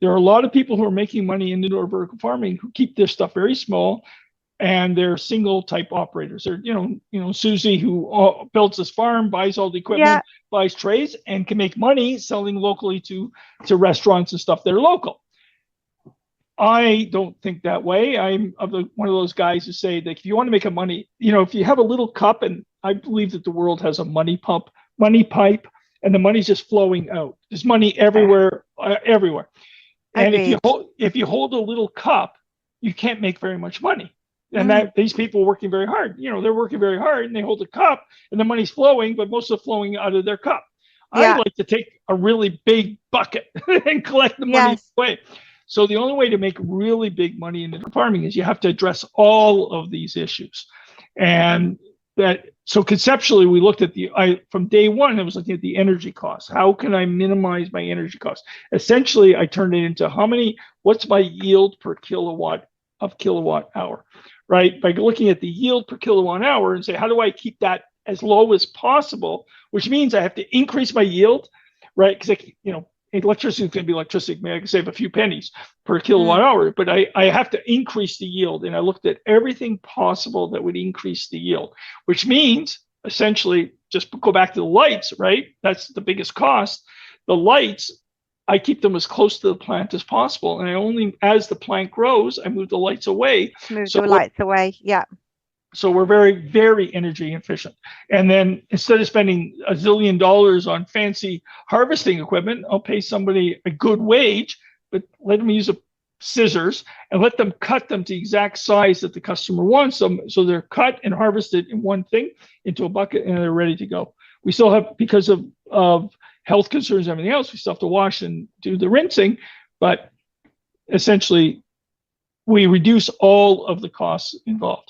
There are a lot of people who are making money in indoor vertical farming who keep their stuff very small, and they're single type operators. They're, Susie, who builds this farm, buys all the equipment, Yeah. buys trays, and can make money selling locally to restaurants and stuff that are local. I don't think that way. I'm one of those guys who say that if you want to make a money, if you have a little cup, and I believe that the world has a money pipe, and the money's just flowing out. There's money everywhere, everywhere. And Agreed. if you hold a little cup, you can't make very much money. And Mm. these people are working very hard. They're working very hard, and they hold a cup, and the money's flowing, but most of it flowing out of their cup. I Yeah. like to take a really big bucket and collect the money Yes. away. So the only way to make really big money in farming is you have to address all of these issues. And so conceptually, we looked at from day one, I was looking at the energy costs. How can I minimize my energy costs? Essentially, I turned it into what's my yield per kilowatt hour, right? By looking at the yield per kilowatt hour and say, how do I keep that as low as possible? Which means I have to increase my yield, right? Because electricity is going to be electricity. Maybe I can save a few pennies per kilowatt hour, but I have to increase the yield. And I looked at everything possible that would increase the yield, which means essentially just go back to the lights, right? That's the biggest cost. The lights, I keep them as close to the plant as possible. And as the plant grows, I move the lights away. Move the lights away. Yeah. So we're very, very energy efficient. And then instead of spending $1 zillion on fancy harvesting equipment, I'll pay somebody a good wage, but let them use scissors and let them cut them to the exact size that the customer wants them. So they're cut and harvested in one thing into a bucket, and they're ready to go. We still have, because of health concerns and everything else, we still have to wash and do the rinsing, but essentially we reduce all of the costs involved.